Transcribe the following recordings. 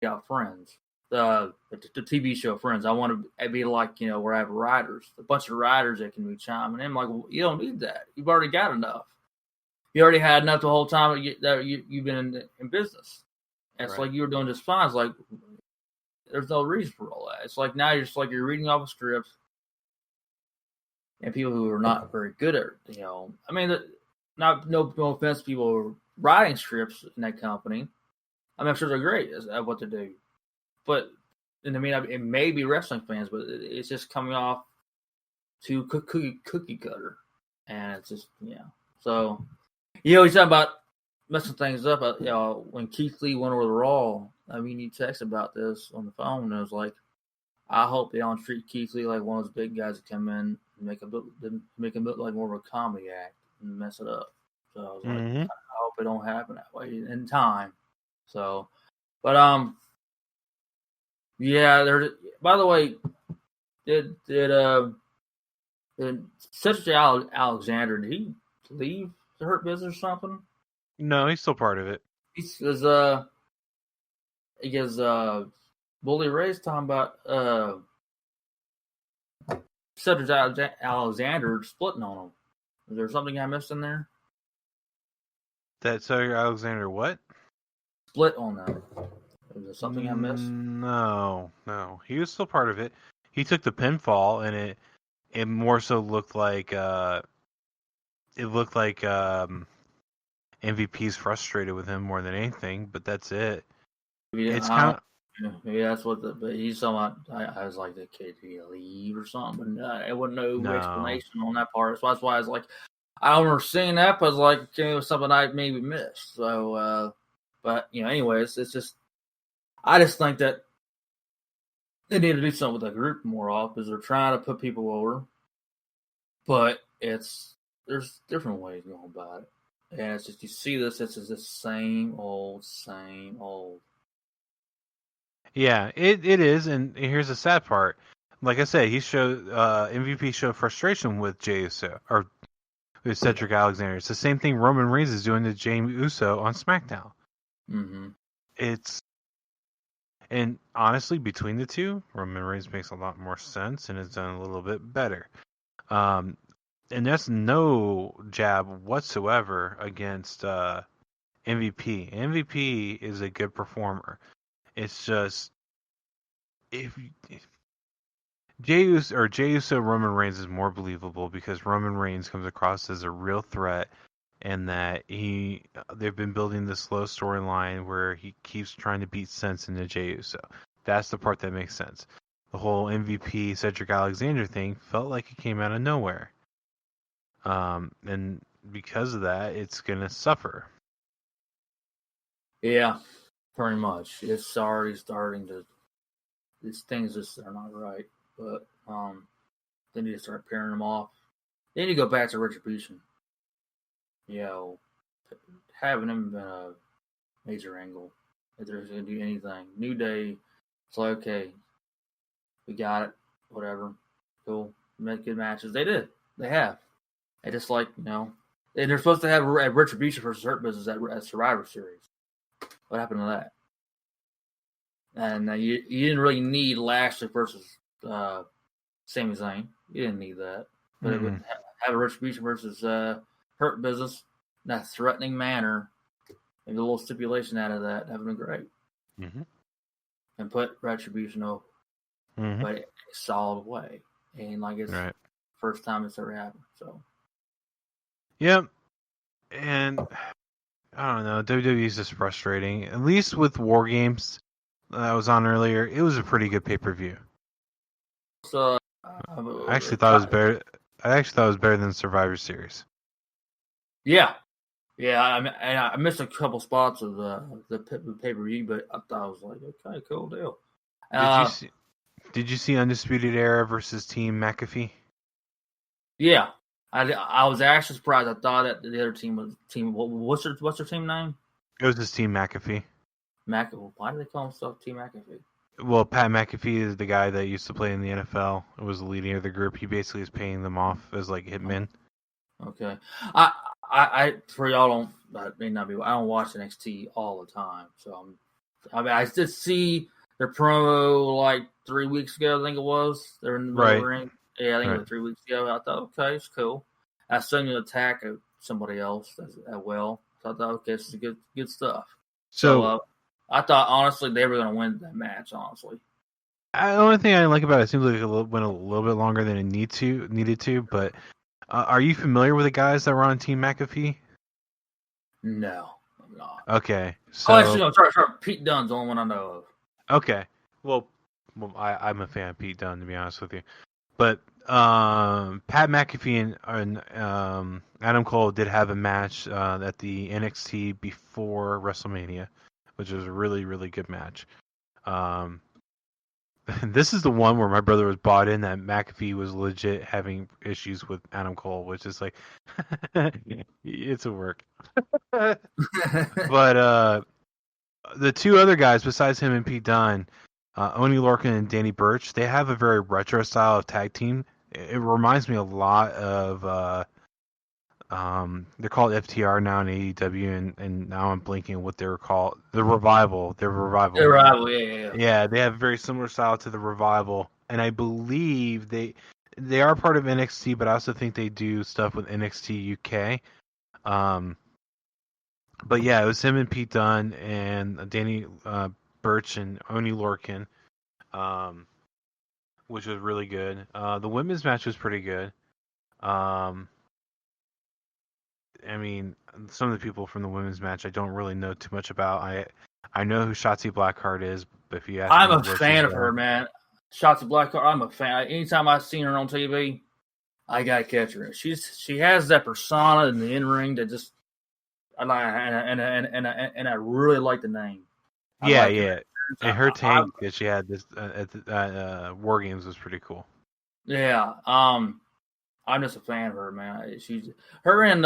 got Friends, the TV show Friends. I want to be like, where I have writers, a bunch of writers that can be chiming in. I'm like, well, you don't need that. You've already got enough. You already had enough the whole time that you've been in business. And it's like you were doing just fine. It's like there's no reason for all that. It's like now you're just like you're reading off a script, and people who are not very good at I mean, no offense to people who are writing scripts in that company. I mean, I'm sure they're great at what they do, but and I mean, it may be wrestling fans, but it's just coming off too cookie cutter, and it's just So he's talking about messing things up. When Keith Lee went over the Raw, I mean, he texted about this on the phone, and it was like, I hope they don't treat Keith Lee like one of those big guys that come in and make him look like more of a comedy act and mess it up. So I was like, I hope it don't happen that way in time. So, but there. By the way, did Cedric Alexander, did he leave the Hurt Business or something? No, he's still part of it. Because Bully Ray's talking about Cedric Alexander splitting on him. Is there something I missed in there? That Cedric Alexander what? Split on them. Is there something I missed? No. He was still part of it. He took the pinfall, and it more so looked like MVP's frustrated with him more than anything, but that's it. Yeah, it's kind of. Maybe that's what but he's talking about. I was like, the kid, did he leave or something? But it wasn't no explanation on that part. So that's why I was like, I don't remember seeing that, but I was like, it was something I maybe missed. So, but anyways, it's just, I just think that they need to do something with the group more often because they're trying to put people over, but there's different ways going about it, and it's just you see this. It's just the same old. Yeah, it is, and here's the sad part. Like I said, MVP showed frustration with Jey Uso, or with Cedric Alexander. It's the same thing Roman Reigns is doing to Jey Uso on SmackDown. Mm-hmm. And honestly, between the two, Roman Reigns makes a lot more sense and is done a little bit better. And that's no jab whatsoever against MVP. MVP is a good performer. It's just if Jey Uso Roman Reigns is more believable because Roman Reigns comes across as a real threat, and that they've been building this slow storyline where he keeps trying to beat sense into Jey Uso. That's the part that makes sense. The whole MVP Cedric Alexander thing felt like it came out of nowhere, and because of that, it's gonna suffer. Yeah. Pretty much. It's already starting to. These things just are not right. But they need to start pairing them off. They need to go back to Retribution. Having them been a major angle. If they're going to do anything. New Day. It's like, okay, we got it. Whatever. Cool. Make good matches. They did. They have. They just and they're supposed to have a Retribution versus Hurt Business at Survivor Series. What happened to that? And you didn't really need Lashley versus Sami Zayn. You didn't need that. But it would have a Retribution versus Hurt Business in that threatening manner. Maybe a little stipulation out of that. That would have been great. Mm-hmm. And put Retribution over. Mm-hmm. But in a solid way. And it's first time it's ever happened. So. Yep. And I don't know. WWE is just frustrating. At least with War Games that I was on earlier, it was a pretty good pay-per-view. So I actually thought it was better. I actually thought it was better than Survivor Series. Yeah. I missed a couple spots of the pay-per-view, but I thought it was like, okay, cool deal. Did you see Undisputed Era versus Team McAfee? Yeah. I was actually surprised. I thought that the other team was what's their team name? It was just Team McAfee. McAfee. Why do they call themselves Team McAfee? Well, Pat McAfee is the guy that used to play in the NFL. It was the leader of the group. He basically is paying them off as hitmen. Okay. I for y'all don't that may not be. I don't watch NXT all the time, so I mean, I did see their promo like 3 weeks ago. I think it was. They're in the middle of the ring. Yeah, I think it was 3 weeks ago. I thought, okay, it's cool. I saw you attack somebody else as well. So I thought, okay, this is good stuff. So I thought honestly they were going to win that match. Honestly, the only thing I like about it seems like it went a little bit longer than it needed to. But are you familiar with the guys that were on Team McAfee? No, I'm not. Okay, so actually, no. Sorry. Pete Dunne's the only one I know of. Okay, well, I'm a fan of Pete Dunne, to be honest with you. But Pat McAfee and Adam Cole did have a match at the NXT before WrestleMania, which was a really, really good match. This is the one where my brother was bought in that McAfee was legit having issues with Adam Cole, which is like, it's a work. But the two other guys besides him and Pete Dunne, Oni Lorcan and Danny Burch, they have a very retro style of tag team. It reminds me a lot of they're called FTR now in AEW, and now I'm blinking what they were called. The Revival. They're Revival. The Revival, yeah. Yeah, they have a very similar style to the Revival, and I believe they are part of NXT, but I also think they do stuff with NXT UK. But yeah, it was him and Pete Dunne and Danny Burch and Oni Lorcan, which was really good. The women's match was pretty good. I mean, some of the people from the women's match I don't really know too much about. I know who Shotzi Blackheart is, but if you ask I'm me a fan of her, man. Shotzi Blackheart, I'm a fan. Anytime I've seen her on TV, I gotta catch her. She has that persona in the in ring that just I like, and I really like the name. Yeah. And her tank that she had this at War Games was pretty cool. Yeah. I'm just a fan of her, man. She's her and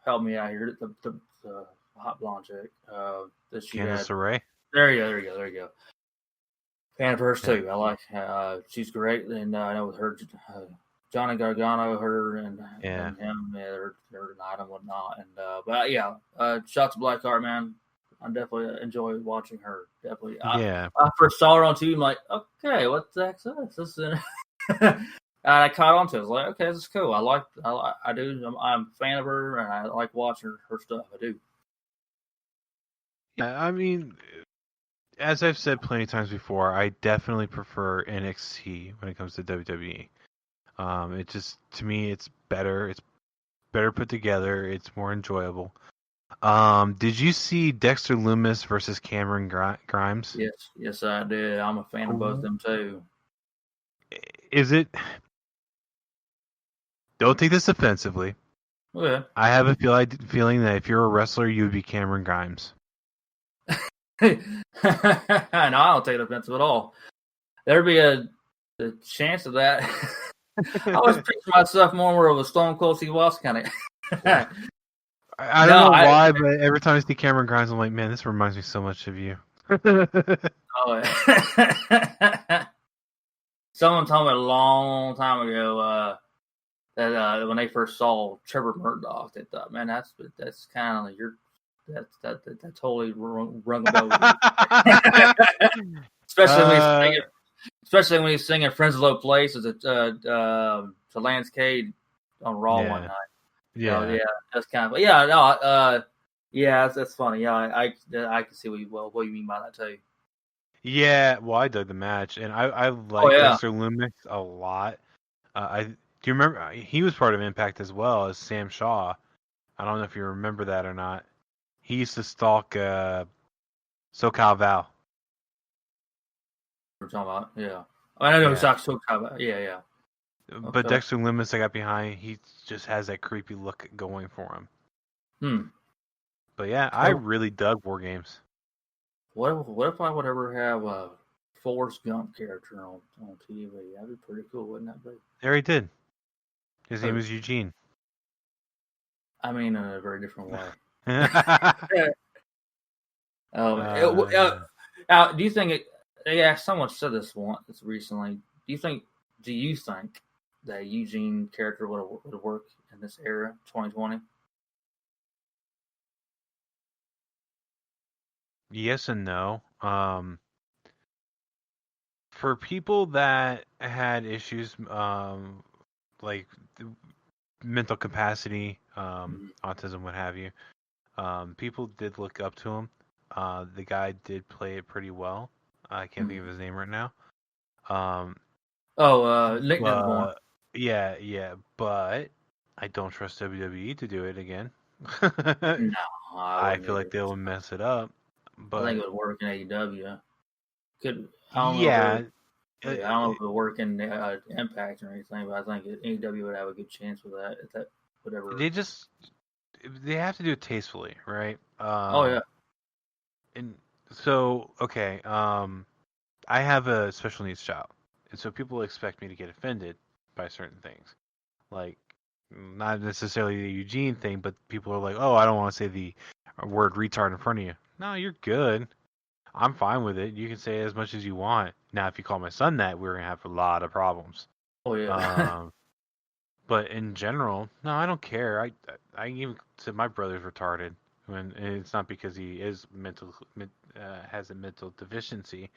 help me out here. The hot blonde chick that she Candice had. LeRae. There you go. Fan of hers too. I like. She's great, and I know with her, Johnny Gargano, her and him, they're tonight and whatnot. And but yeah, Shots of Blackheart, man. I definitely enjoy watching her. Definitely. Yeah. I first saw her on TV. I'm like, okay, what the heck's this? And I caught on to it. I was like, okay, this is cool. I do. I'm a fan of her, and I like watching her stuff. I do. Yeah, I mean, as I've said plenty of times before, I definitely prefer NXT when it comes to WWE. It just, to me, it's better. It's better put together. It's more enjoyable. Did you see Dexter Lumis versus Cameron Grimes? Yes, I did. I'm a fan of both of them too. Is it? Don't take this offensively. Okay. I have a feeling that if you're a wrestler, you would be Cameron Grimes. No, I don't take it offensive at all. There'd be a chance of that. I was picturing myself more of a Stone Cold Steve Austin kind of. I don't know why, but every time I see Cameron Grimes, I'm like, man, this reminds me so much of you. Someone told me a long time ago that when they first saw Trevor Murdoch, they thought, man, that's kind of that totally rung a bell. Especially when he's singing "Friends of Low Places" to Lance Cade on Raw one night. Yeah, that's kind of that's funny. Yeah, I can see what you mean by that too. Yeah, well, I dug the match, and I like Dexter Lumis a lot. Do you remember he was part of Impact as well as Sam Shaw? I don't know if you remember that or not. He used to stalk SoCal Val. We're talking about, yeah. I know SoCal Val. Yeah. But Dexter Lumis, I got behind. He just has that creepy look going for him. But yeah, I really dug War Games. What if I would ever have a Forrest Gump character on TV? That'd be pretty cool, wouldn't that be? There he did. His name is Eugene. I mean, in a very different way. Do you think someone said this once recently? Do you think that Eugene character would work in this era, 2020? Yes and no. For people that had issues, like mental capacity, autism, what have you, people did look up to him. The guy did play it pretty well. I can't think of his name right now. Nick Born. Yeah, but I don't trust WWE to do it again. No, I I wouldn't feel like either. they'll mess it up. I But think it would work in AEW. I don't know yeah, if I don't know if it would work in Impact or anything, but I think AEW would have a good chance with that. If that whatever. they have to do it tastefully, right? Oh yeah. And so okay, I have a special needs child, and so people expect me to get offended by certain things, like not necessarily the Eugene thing, but people are like, "Oh, I don't want to say the word retard in front of you." No, you're good. I'm fine with it. You can say it as much as you want. Now, if you call my son that, we're gonna have a lot of problems. Oh yeah. But in general, no, I don't care. I even said my brother's retarded, and it's not because he is has a mental deficiency.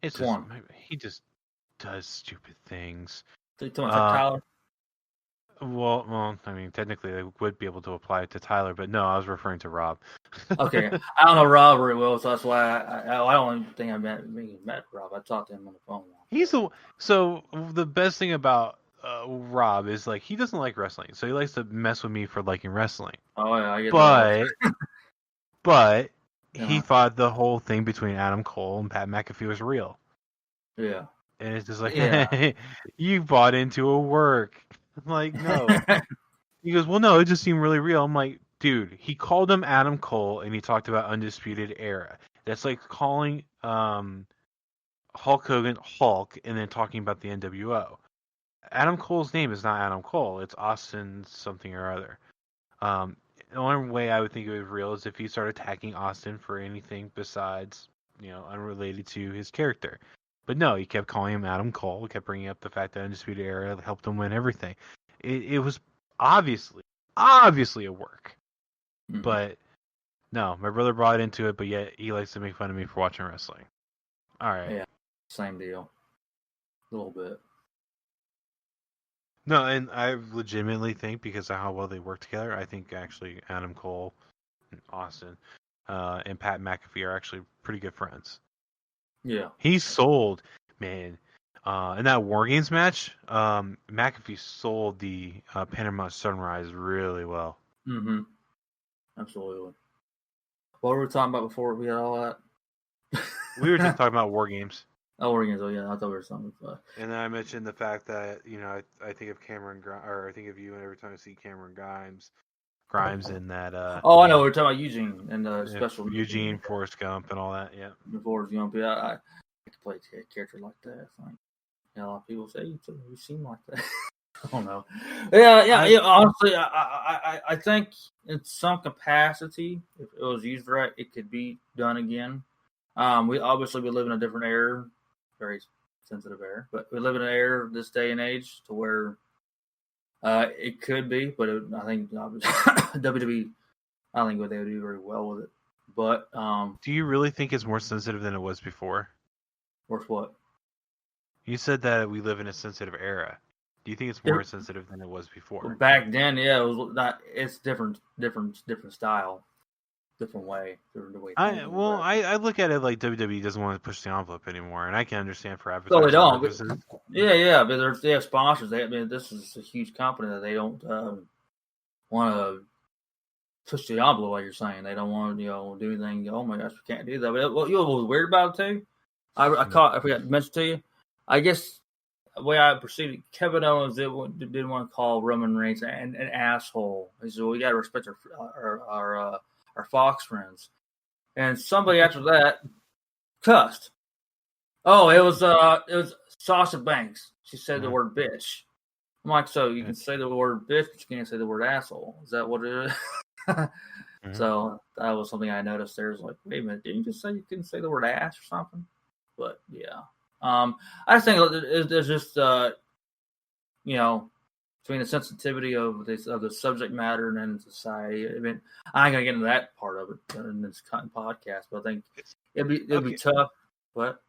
It's Which just one? he just does stupid things. So you talking about Uh, Tyler? well, I mean, technically, they would be able to apply it to Tyler, but no, I was referring to Rob. Okay, I don't know Rob very well, so that's why I don't even think I met Rob. I talked to him on the phone once. So the best thing about Rob is like he doesn't like wrestling, so he likes to mess with me for liking wrestling. Oh yeah, I get that all. But he Yeah, thought the whole thing between Adam Cole and Pat McAfee was real, yeah, and it's just like yeah. you bought into a work. I'm like, no. He goes, well, no, it just seemed really real. I'm like, dude, he called him Adam Cole, and he talked about Undisputed Era. That's like calling Hulk Hogan Hulk, and then talking about the NWO. Adam Cole's name is not Adam Cole. It's Austin something or other. The only way I would think it was real is if he started attacking Austin for anything besides, unrelated to his character. But no, he kept calling him Adam Cole. Kept bringing up the fact that Undisputed Era helped him win everything. It was obviously a work. Mm-hmm. But no, my brother brought into it, but yet he likes to make fun of me for watching wrestling. All right. Yeah, same deal. A little bit. No, and I legitimately think because of how well they work together, I think actually Adam Cole and Austin and Pat McAfee are actually pretty good friends. Yeah. He sold, man. In that War Games match, McAfee sold the Panama Sunrise really well. Mm-hmm. Absolutely. What were we talking about before we had all that? We were just talking about War Games. Oh, War Games. Oh, yeah. I thought we were something. And then I mentioned the fact that I think of or I think of you, and every time I see Cameron Grimes in that. Oh, I know. We were talking about Eugene and the special Eugene, Forrest Gump, and all that. Yeah. Forrest Gump. Yeah, I could play a character like that. I think. A lot of people say you seem like that. I don't know. Yeah. Honestly, I think in some capacity, if it was used right, it could be done again. We live in a different era, very sensitive era, but we live in an era this day and age to where it could be, but I think WWE, I don't think they would do very well with it. But do you really think it's more sensitive than it was before? Worth what? You said that we live in a sensitive era. Do you think it's more sensitive than it was before? Back then, yeah, it was not. It's different style, different way. I look at it like WWE doesn't want to push the envelope anymore, and I can understand for advertising. No, they don't. Purposes. Yeah, but they have sponsors. This is a huge company that they don't want to push the envelope, like you're saying. They don't want to, do anything. Oh my gosh, we can't do that. But what was weird about it too? I forgot to mention to you. I guess the way I perceived it, Kevin Owens didn't want to call Roman Reigns an asshole. He said, "Well, we got to respect our Fox friends." And somebody after that cussed. Oh, it was Sasha Banks. She said the word bitch. I'm like, so you can say the word bitch, but you can't say the word asshole. Is that what it is? So that was something I noticed there. It's like, wait a minute, didn't you just say you couldn't say the word ass or something? But yeah. I just think it's just, between the sensitivity of the subject matter and then society. I mean, I ain't gonna get into that part of it in this podcast, but I think it'd be tough. What?